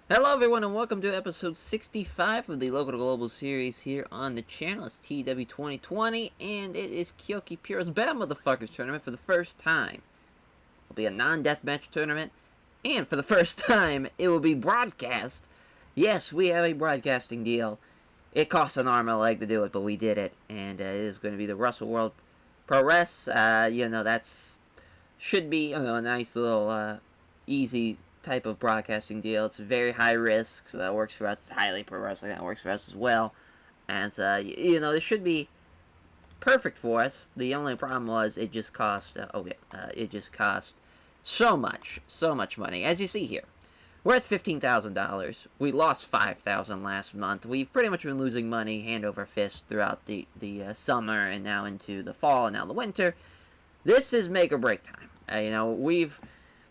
Hello everyone and welcome to episode 65 of the Local to Global series here on the channel. It's TEW 2020 and it is Kyoki Pure's Bad Motherfuckers tournament for the first time. It'll be a non-deathmatch tournament and for the first time it will be broadcast. Yes, we have a broadcasting deal. It costs an arm and a leg to do it, but we did it, and it is going to be the Russell World Pro Res. That's should be a nice little easy type of broadcasting deal. It's very high risk, so that works for us. It's highly pro wrestling, that works for us as well. And this should be perfect for us. The only problem was it just cost. It just cost so much money. As you see here, we're at $15,000. We lost $5,000 last month. We've pretty much been losing money hand over fist throughout the summer and now into the fall and now the winter. This is make or break time. We've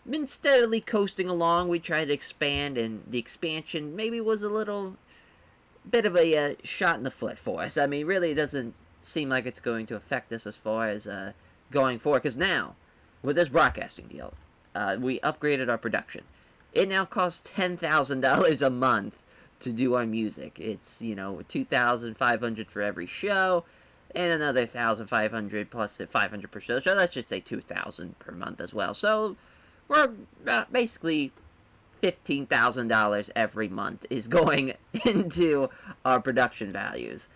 been steadily coasting along. We tried to expand, and the expansion maybe was a little bit of a shot in the foot for us. I mean, really, it doesn't seem like it's going to affect us as far as going forward. Because now, with this broadcasting deal, we upgraded our production. It now costs $10,000 a month to do our music. It's $2,500 for every show, and another 1,500 plus 500 per show. So let's just say 2,000 per month as well. So for basically $15,000 every month is going into our production values.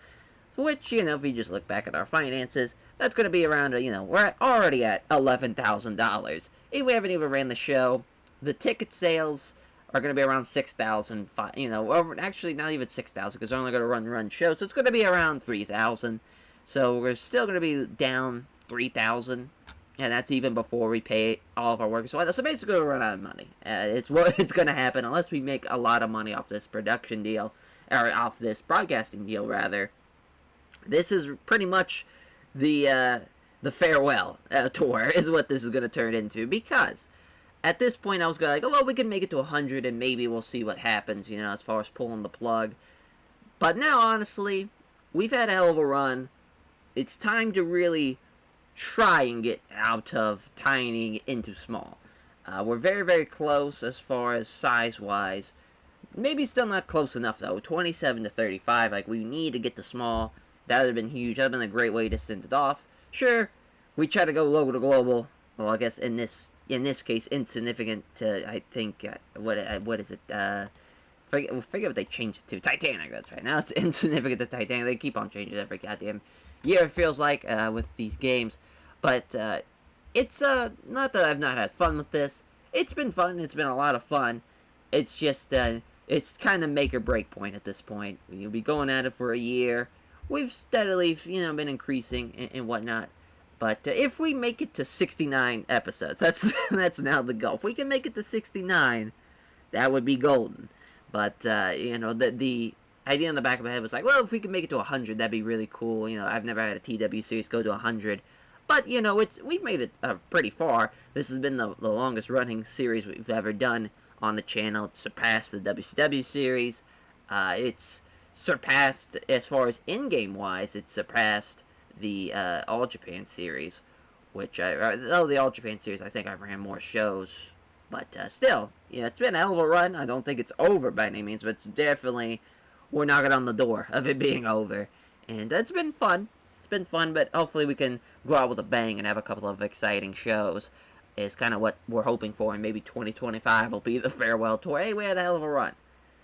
Which, if you just look back at our finances, that's going to be around, we're already at $11,000. If we haven't even ran the show, the ticket sales are going to be around 6,000, or actually not even 6,000 because we're only going to run shows, so it's going to be around 3,000. So we're still going to be down 3,000. And that's even before we pay all of our workers. So basically, we're running out of money. It's what it's going to happen unless we make a lot of money off this production deal, or off this broadcasting deal, rather. This is pretty much the farewell tour is what this is going to turn into. Because at this point, I was going to we can make it to 100 and maybe we'll see what happens, as far as pulling the plug. But now, honestly, we've had a hell of a run. It's time to really try and get out of tiny into small. We're very, very close as far as size-wise. Maybe still not close enough, though. 27 to 35. We need to get to small. That would have been huge. That would have been a great way to send it off. Sure, we try to go local to global. Well, I guess in this case, insignificant to, I think, what is it? Forget what they changed it to. Titanic, that's right. Now it's insignificant to Titanic. They keep on changing it every goddamn year, it feels like, with these games. But it's not that I've not had fun with this. It's been fun. It's been a lot of fun. It's just it's kind of make or break point at this point. We'll be going at it for a year. We've steadily been increasing and whatnot. But if we make it to 69 episodes, that's now the goal. If we can make it to 69, that would be golden. But the idea in the back of my head was if we could make it to 100, that'd be really cool. I've never had a TEW series go to 100. But, we've made it pretty far. This has been the longest running series we've ever done on the channel. It's surpassed the WCW series. It's surpassed, as far as in-game wise, it's surpassed the All Japan series. The All Japan series, I think I've ran more shows. But still, it's been a hell of a run. I don't think it's over by any means, but it's definitely, we're knocking on the door of it being over. And it's been fun. It's been fun, but hopefully we can go out with a bang and have a couple of exciting shows. Is kind of what we're hoping for, and maybe 2025 will be the farewell tour. Hey, we had a hell of a run.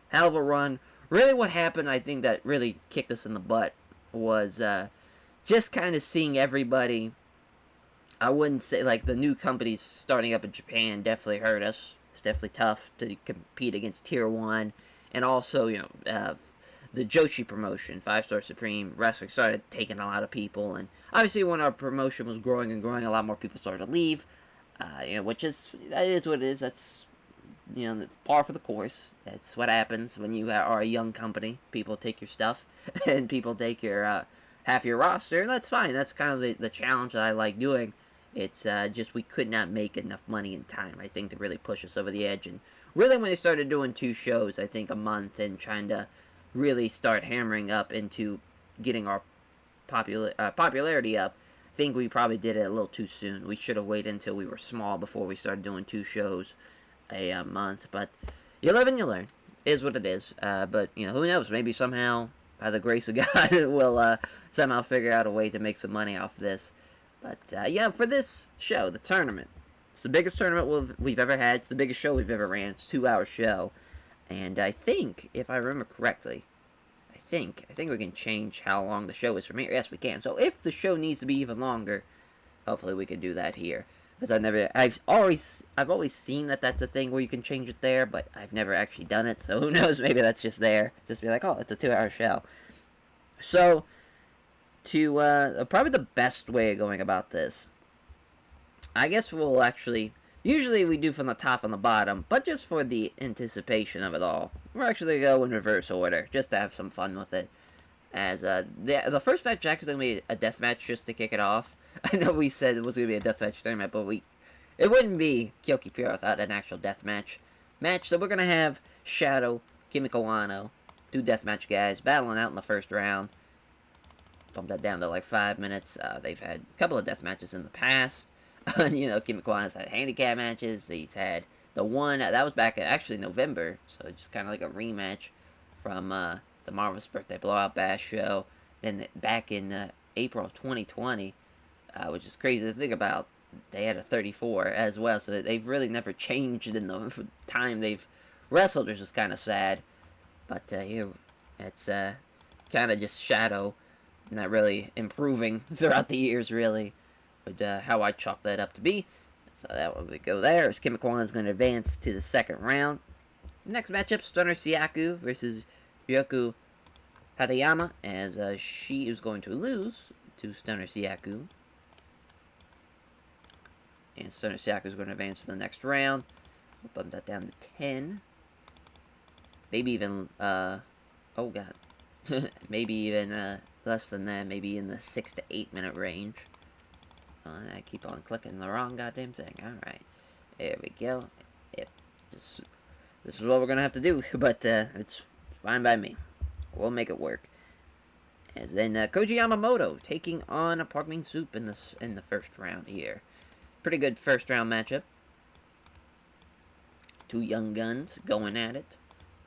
Hell of a run. Really what happened, I think, that really kicked us in the butt was just kind of seeing everybody. I wouldn't say, the new companies starting up in Japan definitely hurt us. It's definitely tough to compete against Tier 1. And also, the Joshi promotion, 5-Star Supreme Wrestling, started taking a lot of people. And obviously when our promotion was growing and growing, a lot more people started to leave. That is what it is. That's, par for the course. That's what happens when you are a young company. People take your stuff, and people take your half your roster, and that's fine. That's kind of the challenge that I like doing. It's just we could not make enough money in time, I think, to really push us over the edge. And really when they started doing 2 shows, I think, a month, and trying to really start hammering up into getting our popularity up, I think we probably did it a little too soon. We should have waited until we were small before we started doing 2 shows a month. But you live and you learn. is what it is. But you know, who knows? Maybe somehow, by the grace of God, we'll somehow figure out a way to make some money off this. But yeah, for this show, the tournament, it's the biggest tournament we've ever had. It's the biggest show we've ever ran. It's a 2-hour show, and I think, if I remember correctly, I think we can change how long the show is from here. Yes, we can. So if the show needs to be even longer, hopefully we can do that here. Because I've always seen that that's a thing where you can change it there, but I've never actually done it. So who knows? Maybe that's just there. Just be like, oh, it's a 2-hour show. So, probably the best way of going about this, I guess we'll actually, usually we do from the top and the bottom, but just for the anticipation of it all, we're actually going to go in reverse order, just to have some fun with it. As the first match actually going to be a death match just to kick it off. I know we said it was going to be a deathmatch tournament, but it wouldn't be Kyoki Pure without an actual deathmatch. So we're going to have Shadow, Kimiko Wano, 2 deathmatch guys battling out in the first round. Bump that down to like 5 minutes. They've had a couple of death matches in the past. You know, Kimiko Wano's had handicap matches. He's had the one, that was back in actually November, so it's just kind of like a rematch from the Marvelous Birthday Blowout Bash show. Then back in April of 2020, which is crazy to think about. They had a 34 as well, so they've really never changed in the time they've wrestled, which is kind of sad. But here, it's kind of just Shadow, not really improving throughout the years, really, with how I chalk that up to be. So that one we go there. As Kimiko Wano is going to advance to the second round. Next matchup, Stunner Siaku versus Ryoku Hatayama, as she is going to lose to Stunner Siaku. And Stunner Siaku is going to advance to the next round. We'll bump that down to 10. Maybe even, oh god. Maybe even less than that. Maybe in the 6 to 8 minute range. I keep on clicking the wrong goddamn thing. Alright. There we go. Yep. This is what we're going to have to do. But it's fine by me. We'll make it work. And then Koji Yamamoto taking on Park Min Soup in the first round here. Pretty good first round matchup. 2 young guns going at it.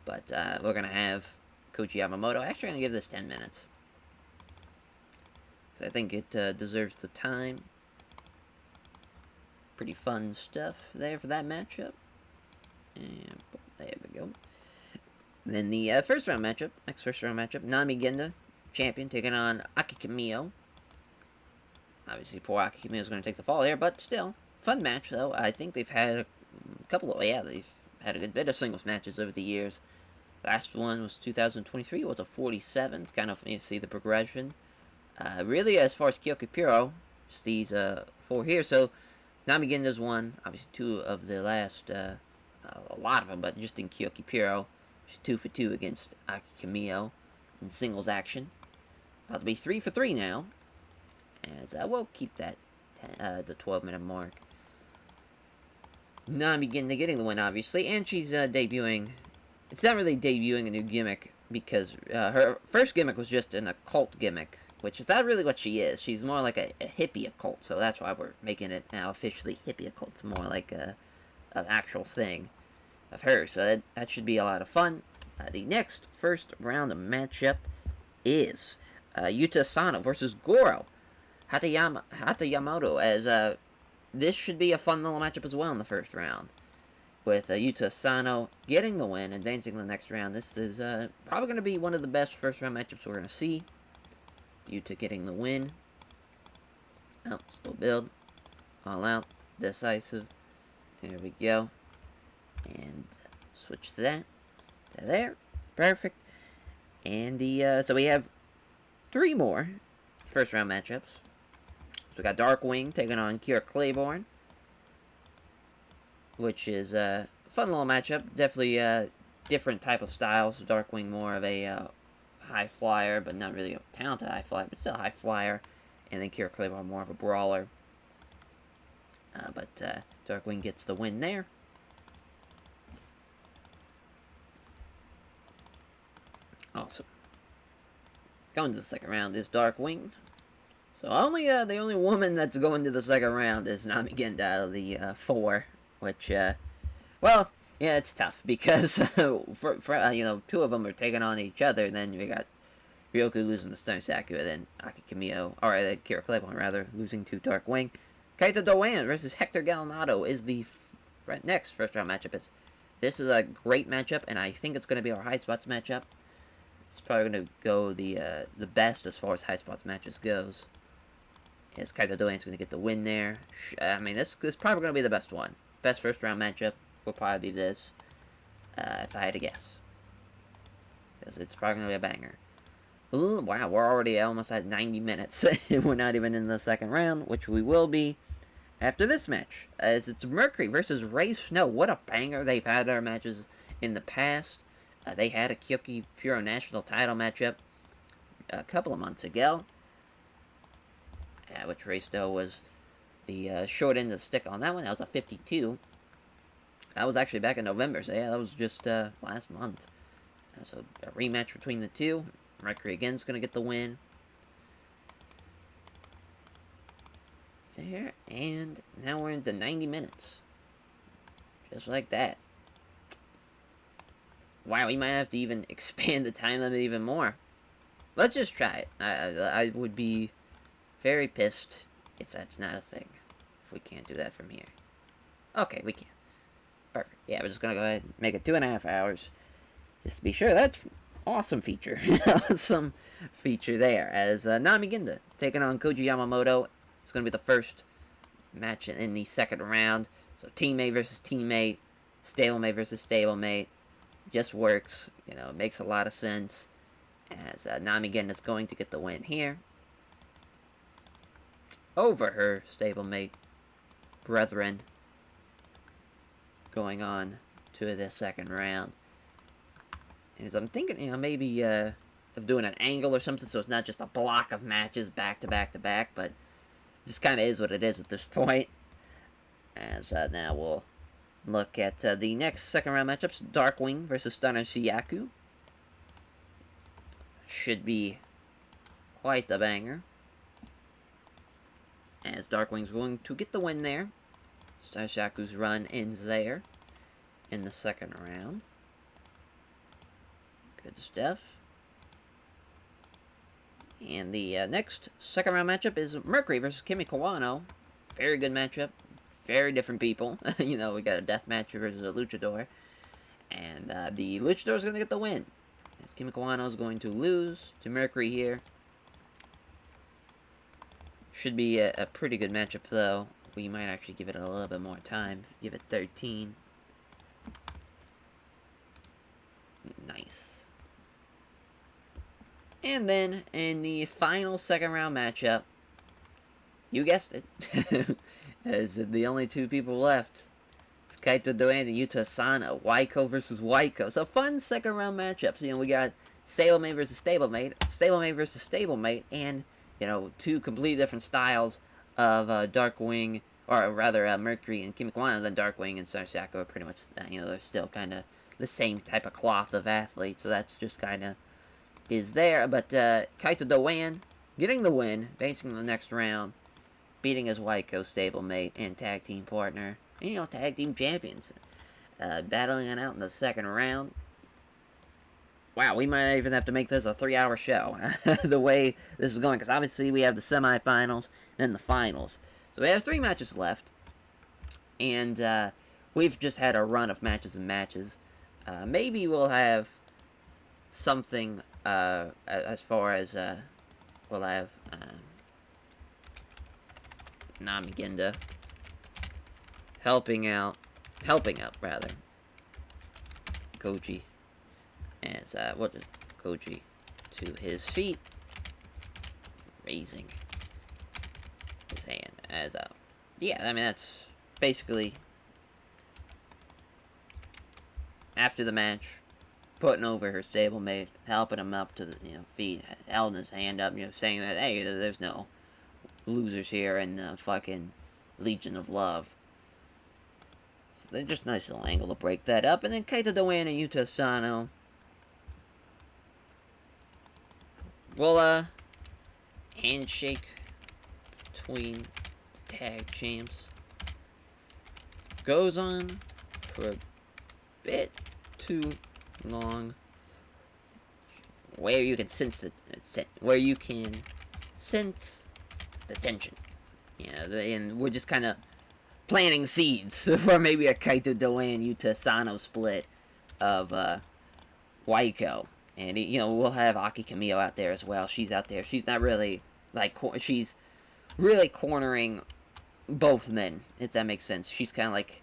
But we're going to have Koji Yamamoto. Actually, I'm going to give this 10 minutes. So I think it deserves the time. Pretty fun stuff there for that matchup. And there we go. And then the next first round matchup, Nami Genda, champion, taking on Aki Kamio. Obviously, poor Aki Kamio is going to take the fall here, but still, fun match, though. I think they've had a couple of, they've had a good bit of singles matches over the years. Last one was 2023, it was a 47. It's kind of, you see the progression. Really, as far as Kyoki Puro, just these 4 here. So, Nami Genda's won, obviously 2 of the last, a lot of them, but just in Kyoki Puro, she's 2 for 2 against Aki Kamio in singles action. About to be 3 for 3 now. As I will keep that the 12-minute mark. Nami Genda getting the win, obviously, and she's debuting. It's not really debuting a new gimmick because her first gimmick was just an occult gimmick, which is not really what she is. She's more like a hippie occult, so that's why we're making it now officially hippie occult. It's more like an actual thing of her, so that should be a lot of fun. The next first round of matchup is Yuta Asano versus Goro Hatayamato, as this should be a fun little matchup as well in the first round. With Yuta Asano getting the win, advancing to the next round. This is probably going to be one of the best first round matchups we're going to see. Yuta getting the win. Oh, slow build. All out. Decisive. There we go. And switch to that. To there. Perfect. And so we have 3 more first round matchups. So we got Darkwing taking on Kira Claiborne, which is a fun little matchup. Definitely a different type of style. So Darkwing more of a high flyer, but not really a talented high flyer, but still a high flyer. And then Kira Claiborne more of a brawler. But Darkwing gets the win there. Awesome. Going to the second round is Darkwing. So the only woman that's going to the second round is Nami Genda out of the 4, which, well, Yeah, it's tough because you know, two of them are taking on each other. Then we got Ryoku losing to Stone Saku, and then Aki Kamiyo, or Kira Claiborne rather, losing to Dark Wing. Kaito Doan versus Hector Galanado is the next first round matchup. This is a great matchup, and I think it's going to be our high spots matchup. It's probably going to go the best as far as high spots matches goes. Yes, Kaito Doan's going to get the win there. I mean, this is probably going to be the best one. Best first round matchup will probably be this, if I had to guess. Because it's probably going to be a banger. Ooh, wow, we're already almost at 90 minutes. We're not even in the second round, which we will be after this match. As it's Mercury versus Ray Snow. What a banger. They've had their matches in the past. They had a Kyoki Puro National title matchup a couple of months ago. Which Ray Snow was the short end of the stick on that one. That was a 52. That was actually back in November, so yeah, that was just last month. So a rematch between the two. Mercury again is going to get the win. There, and now we're into 90 minutes. Just like that. Wow, we might have to even expand the time limit even more. Let's just try it. I would be very pissed if that's not a thing. If we can't do that from here. Okay, we can. Perfect. Yeah, we're just going to go ahead and make it 2.5 hours. Just to be sure. That's awesome feature. Awesome feature there. As Namiginda taking on Koji Yamamoto. It's going to be the first match in the second round. So teammate versus teammate. Stablemate versus stablemate. Just works. You know, it makes a lot of sense. As Namiginda is going to get the win here. Over her stablemate brethren. Going on to the second round. Is I'm thinking, you know, maybe of doing an angle or something, so it's not just a block of matches back to back to back, but just kind of is what it is at this point. As now we'll look at the next second round matchups: Darkwing versus Stunner Siyaku. Should be quite the banger. As Darkwing's going to get the win there. Stunner Siyaku's run ends there in the second round. Good stuff. And the next second round matchup is Mercury versus Kimi Kawano. Very good matchup. Very different people. You know, we got a death match versus a luchador. And the luchador is going to get the win. As Kimi Kawano is going to lose to Mercury here. Should be a pretty good matchup, though. We might actually give it a little bit more time. Give it 13. Nice. And then, in the final second round matchup, you guessed it, as the only two people left, it's Kaito Doan and Yuta Asano, Waiko versus Waiko. So, fun second round matchups. You know, we got stablemate versus stablemate, and, you know, two completely different styles of Darkwing, or rather, Mercury and Kimi Kawano. Then Darkwing and Stunner Siyaku are pretty much, you know, they're still kind of the same type of cloth of athlete, so that's just kind of is there, but Kaito Doan getting the win, advancing to the next round, beating his Waiko stablemate and tag team partner, and, you know, tag team champions, battling it out in the second round. Wow, we might even have to make this a 3-hour show, the way this is going, because obviously we have the semifinals and then the finals. So we have 3 matches left, and we've just had a run of matches and matches. Maybe we'll have something as far as we'll have Namiginda helping up rather Koji, as we'll just Koji to his feet, raising his hand as yeah, I mean that's basically after the match, putting over her stablemate, helping him up to the feet, holding his hand up, saying that hey, there's no losers here in the fucking Legion of Love. So they're just a nice little angle to break that up, and then Kaito Doan and Yuta Asano will handshake between the tag champs. Goes on for bit too long. Where you can sense the tension. You know, and we're just kind of planting seeds for maybe a Kaito Doan Yuta Asano split of Waiko. And, you know, we'll have Aki Kamio out there as well. She's out there. She's not really, like, she's really cornering both men, if that makes sense. She's kind of like,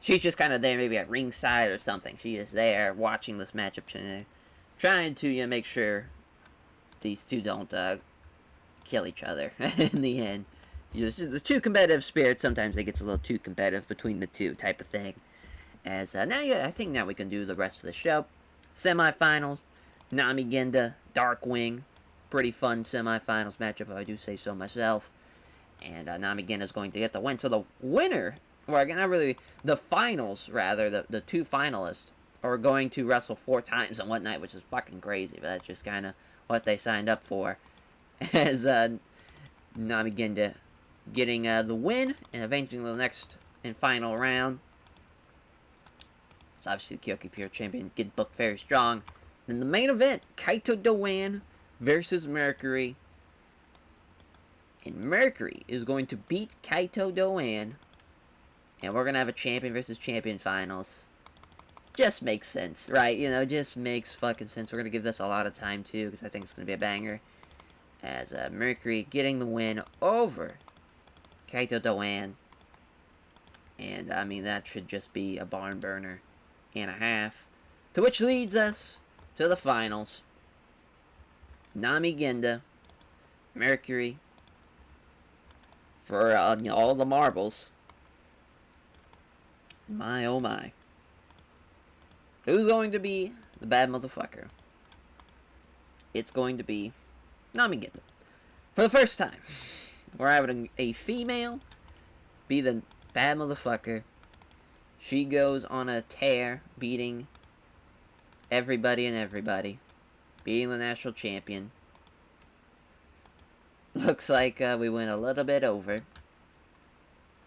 she's just kind of there maybe at ringside or something. She is there watching this matchup, trying to, you know, make sure these two don't kill each other in the end. The two competitive spirits, sometimes it gets a little too competitive between the two type of thing. As I think now we can do the rest of the show. Semifinals, Nami Genda, Darkwing. Pretty fun semifinals matchup, if I do say so myself. And Nami Genda is going to get the win. So the winner, or not really, the finals rather, the two finalists are going to wrestle 4 times on one night, which is fucking crazy. But that's just kind of what they signed up for. As Nami Genda getting the win and advancing to the next and final round. It's obviously the Kyoki Pure Champion getting booked very strong. Then the main event, Kaito Doan versus Mercury. And Mercury is going to beat Kaito Doan. And we're going to have a champion versus champion finals. Just makes sense, right? You know, just makes fucking sense. We're going to give this a lot of time, too, because I think it's going to be a banger. As Mercury getting the win over Kaito Doan. And, I mean, that should just be a barn burner and a half. To which leads us to the finals. Nami Genda, Mercury, for you know, all the marbles. My oh my. Who's going to be the bad motherfucker? It's going to be Nami Genda. For the first time, we're having a female be the bad motherfucker. She goes on a tear, beating everybody and everybody. Beating the national champion. Looks like we went a little bit over.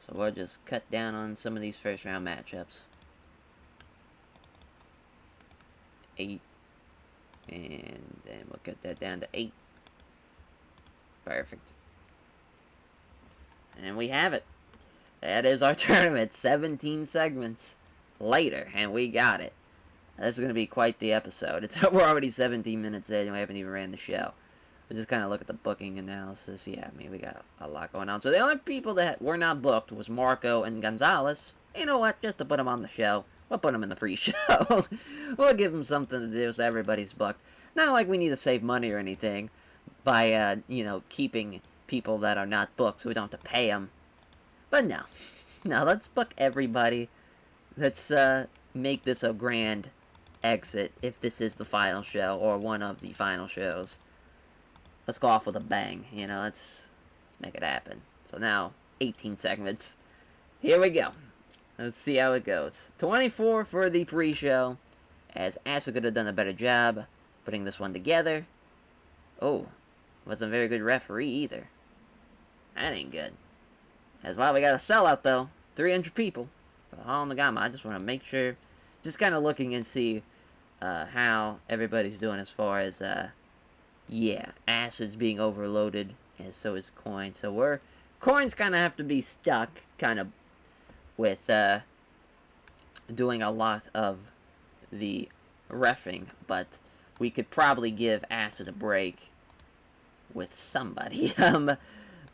So we'll just cut down on some of these first round matchups. 8. And then we'll cut that down to 8. Perfect. And we have it. That is our tournament. 17 segments later, and we got it. This is going to be quite the episode. We're already 17 minutes in, and we haven't even ran the show. We'll just kind of look at the booking analysis. Yeah, I mean, we got a lot going on. So the only people that were not booked was Marco and Gonzalez. You know what? Just to put them on the show, we'll put them in the pre-show. We'll give them something to do so everybody's booked. Not like we need to save money or anything by, you know, keeping people that are not booked so we don't have to pay them. But no. No, let's book everybody. Let's make this a grand exit if this is the final show or one of the final shows. Let's go off with a bang, you know, let's make it happen. So now, 18 segments. Here we go. Let's see how it goes. 24 for the pre-show, as Asa could have done a better job putting this one together. Oh, wasn't a very good referee either. That ain't good. As well, we got a sellout though. 300 people for Hall Nagama. I just want to make sure, just kind of looking and see how everybody's doing as far as, yeah, Acid's being overloaded, and so is Coin. So Coins kind of have to be stuck, kind of, with doing a lot of the reffing, but we could probably give Acid a break with somebody.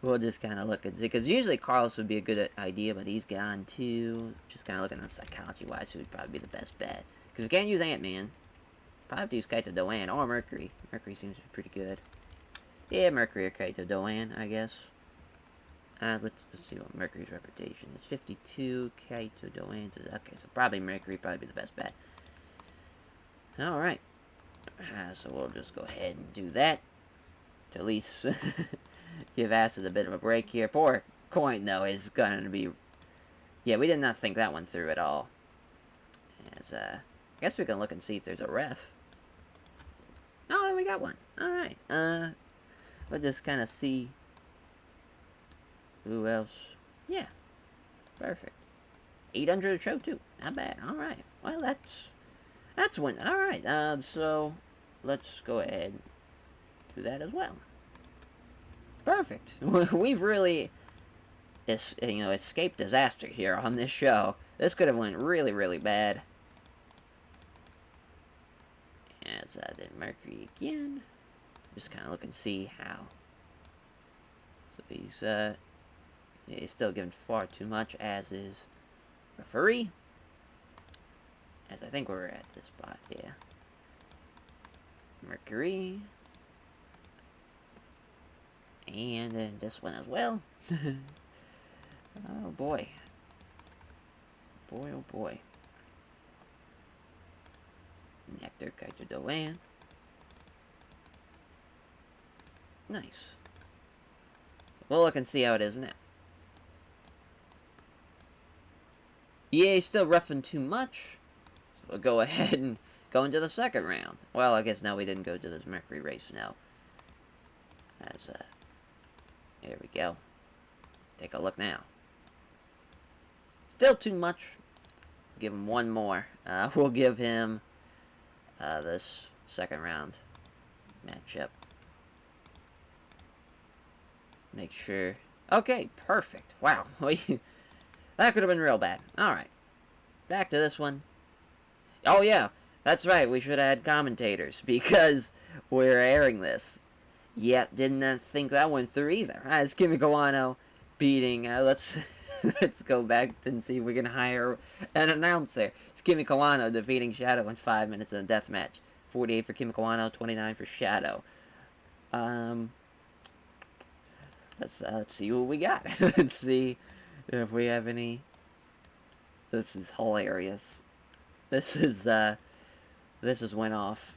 We'll just kind of look at it, because usually Carlos would be a good idea, but he's gone too. Just kind of looking at psychology-wise, who would probably be the best bet. Because we can't use Ant-Man. Probably have to use Kaito Doan or Mercury. Mercury seems to be pretty good. Yeah, Mercury or Kaito Doan, I guess. Let's see what Mercury's reputation is. 52, Kaito Doan's is... Okay, so probably Mercury probably be the best bet. Alright. So we'll just go ahead and do that. To at least give Acid a bit of a break here. Poor Coin, though, is going to be... Yeah, we did not think that one through at all. As, I guess we can look and see if there's a ref. Oh, we got one. Alright. We'll just kind of see who else. Yeah. Perfect. 800 a show too. Not bad. All right. Well, that's one. All right. So let's go ahead and do that as well. Perfect. We've really, escaped disaster here on this show. This could have went really, really bad. As then Mercury again. Just kind of look and see how. So he's still giving far too much, as is referee. As I think we're at this spot, yeah. Mercury. And then this one as well. Oh boy. Boy, oh boy. Nectar Kaito Doan. Nice. We'll look and see how it is now. Yeah, he's still roughing too much. So we'll go ahead and go into the second round. Well, I guess now we didn't go to this Mercury race now. As, here we go. Take a look now. Still too much. Give him one more. We'll give him this second round matchup. Make sure. Okay, perfect. Wow. That could have been real bad. Alright. Back to this one. Oh, yeah. That's right. We should have had commentators because we're airing this. Yep, didn't think that went through either. It's Kimi Kawano beating. Let's go back and see if we can hire an announcer. It's Kimi Kawano defeating Shadow in 5 minutes in a death match. 48 for Kimi Kawano, 29 for Shadow. Let's see what we got. Let's see if we have any. This is hilarious. This is went off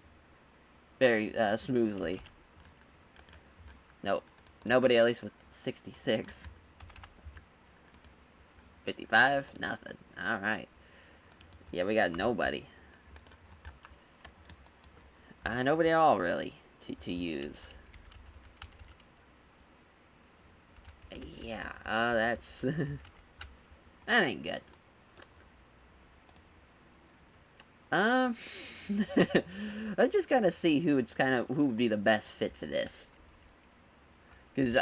very smoothly. Nope. Nobody, at least with 66. 55? Nothing. Alright. Yeah, we got nobody. Nobody at all, really, to use. Yeah, that's... that ain't good. Let's just kind of see who would be the best fit for this. Because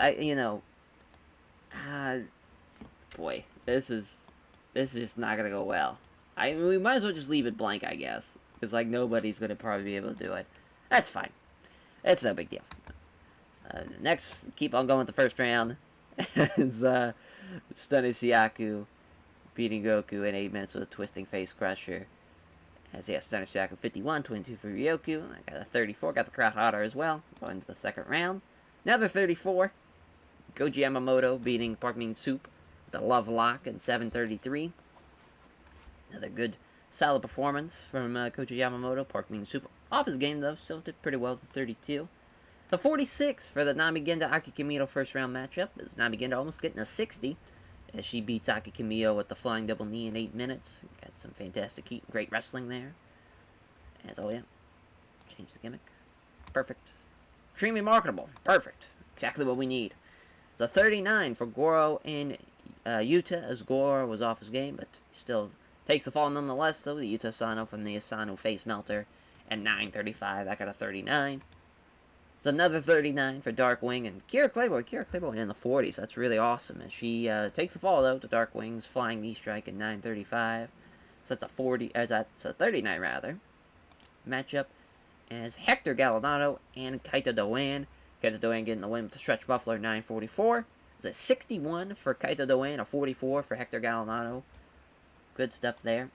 boy, this is just not gonna go well. We might as well just leave it blank, I guess, because nobody's gonna probably be able to do it. That's fine. It's no big deal. Next, keep on going with the first round. It's Stunner Siaku beating Goku in 8 minutes with a twisting face crusher. As Stunner Siaku 51, 22 for Ryoku. I got a 34, got the crowd hotter as well. Going to the second round. Another 34. Koji Yamamoto beating Park Min Soup with a love lock in 7:33. Another good, solid performance from Koji Yamamoto. Park Min Soup off his game, though. Still did pretty well as a 32. The 46 for the Namigenda Aki Kimiyo first round matchup. Is Namigenda almost getting a 60 as she beats Aki Kimiyo with the flying double knee in 8 minutes. Got some fantastic heat, great wrestling there. As oh yeah, change the gimmick. Perfect. Extremely marketable. Perfect. Exactly what we need. It's a 39 for Goro in Yuta, as Goro was off his game, but still takes the fall nonetheless, though. The Yuta Asano from the Asano face melter at 9:35. That got a 39. It's another 39 for Darkwing and Kira Claymore. Kira Claymore in the 40s. That's really awesome. And she takes the fall, though, to Darkwing's flying knee strike at 9:35. So that's a 39 rather. Matchup as Hector Galanado and Kaito Doan. Kaito Doan getting the win with the Stretch Buffalo 9:44. It's a 61 for Kaito Doan, a 44 for Hector Galanado. Good stuff there.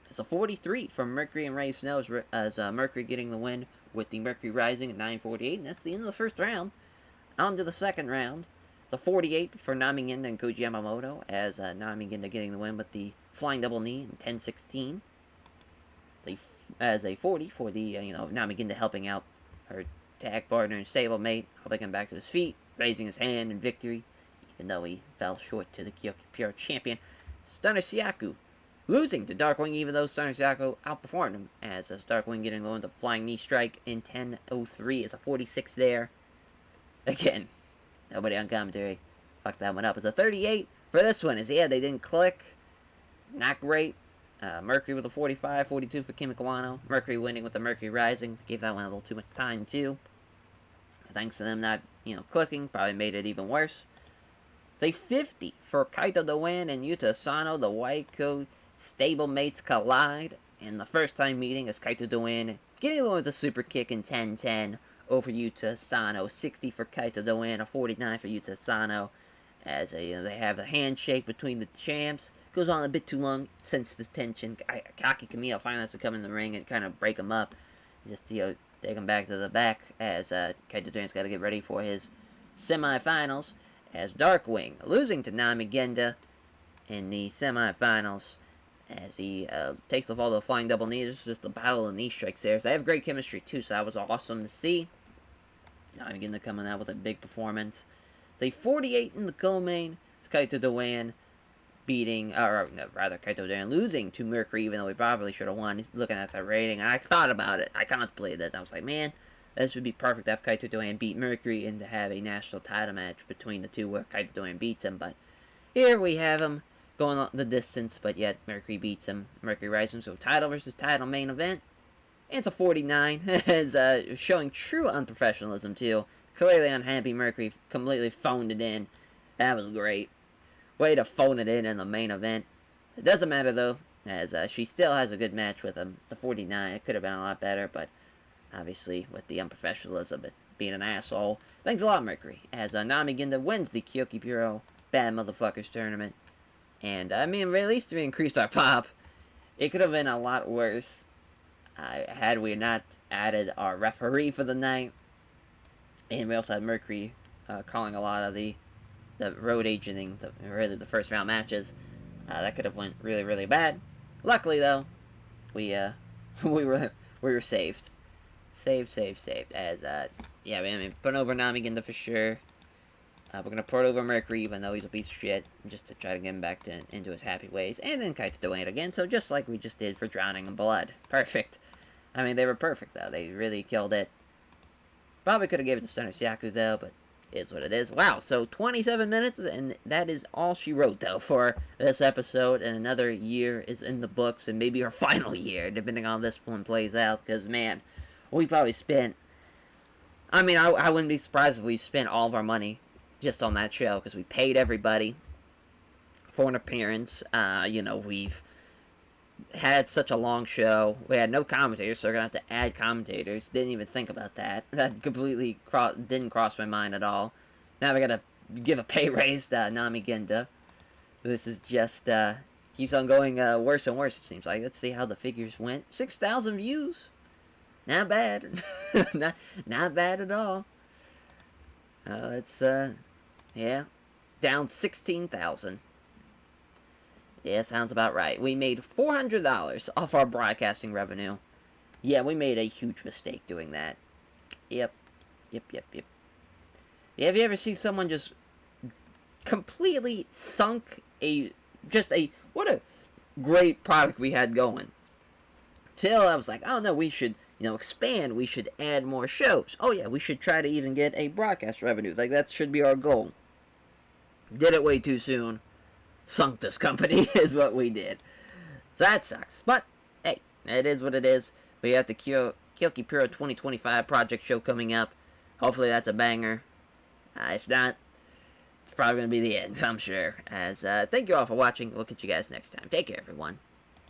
It's a 43 from Mercury and Ray Snow as Mercury getting the win with the Mercury Rising at 9:48. And that's the end of the first round. On to the second round. It's a 48 for Namigenda and Koji Yamamoto as Namigenda getting the win with the flying double knee in 10:16. As a 40 for the Namigenda helping out her tag partner and stablemate, helping him back to his feet, raising his hand in victory, even though he fell short to the Kyoki Pure champion. Stunner Siaku losing to Darkwing, even though Stunner Siaku outperformed him, as Darkwing getting the win with a flying knee strike in 10:03. It's a 46 there. Again, nobody on commentary fucked that one up. It's a 38 for this one. They didn't click. not great. Mercury with a 45, 42 for Kimi Kawano. Mercury winning with the Mercury Rising. Gave that one a little too much time, too. Thanks to them not, clicking, probably made it even worse. It's a 50 for Kaito to win and Yuta Asano. The white coat stablemates collide. And the first time meeting is Kaito to win, getting along with a super kick in 10-10 over Yuta Asano. 60 for Kaito to win, a 49 for Yuta Asano. As they have a handshake between the champs. Goes on a bit too long, sense the tension. Kaki Kamino finally has to come in the ring and kind of break him up. Just, take him back to the back as Kaito Duran's got to get ready for his semifinals. As Darkwing losing to Nami Genda in the semifinals. As he takes the fall to a flying double knee. It's just a battle of knee strikes there. So they have great chemistry too, so that was awesome to see. Nami Genda coming out with a big performance. It's a 48 in the co-main. It's Kaito Duran beating, Kaito Duran losing to Mercury, even though he probably should have won. He's looking at the rating, and I thought about it. I contemplated it. I was like, man, this would be perfect to have Kaito Duran beat Mercury and to have a national title match between the two where Kaito Duran beats him. But here we have him going on the distance, but yet Mercury beats him. Mercury Rising, so title versus title main event. And it's a 49. It's showing true unprofessionalism, too. Clearly unhappy Mercury completely phoned it in. That was great. Way to phone it in the main event. It doesn't matter, though, as she still has a good match with him. It's a 49. It could have been a lot better, but obviously with the unprofessionalism, being an asshole. Thanks a lot, Mercury. As Nami Genda wins the Kyoki Puro Bad Motherfuckers tournament. And, at least we increased our pop. It could have been a lot worse had we not added our referee for the night. And we also had Mercury calling a lot of the road agenting, the first round matches. That could have went really, really bad. Luckily, though, we were saved. Saved. As putting over Nami Genda for sure. We're gonna put over Mercury, even though he's a piece of shit, just to try to get him back into his happy ways. And then Kaito Duran again, so just like we just did for Drowning in Blood. Perfect. They were perfect, though. They really killed it. Probably could have gave it to Stunner Syaku, though, but it is what it is. Wow, so 27 minutes, and that is all she wrote, though, for this episode. And another year is in the books, and maybe our final year, depending on how this one plays out. Because, man, we probably spent... I wouldn't be surprised if we spent all of our money just on that show, because we paid everybody for an appearance. We've had such a long show. We had no commentators, so we're going to have to add commentators. Didn't even think about that. That completely didn't cross my mind at all. Now we got to give a pay raise to Nami Genda. This is just, keeps on going worse and worse, it seems like. Let's see how the figures went. 6,000 views. Not bad. not bad at all. It's, down 16,000. Yeah, sounds about right. We made $400 off our broadcasting revenue. Yeah, we made a huge mistake doing that. Yep. Yeah, have you ever seen someone just completely sunk what a great product we had going. Till I was like, oh no, we should, expand. We should add more shows. Oh yeah, we should try to even get a broadcast revenue. Like, that should be our goal. Did it way too soon. Sunk this company is what we did. So that sucks. But, hey, it is what it is. We have the Kyoki Puro 2025 project show coming up. Hopefully that's a banger. If not, it's probably going to be the end, I'm sure. Thank you all for watching. We'll catch you guys next time. Take care, everyone.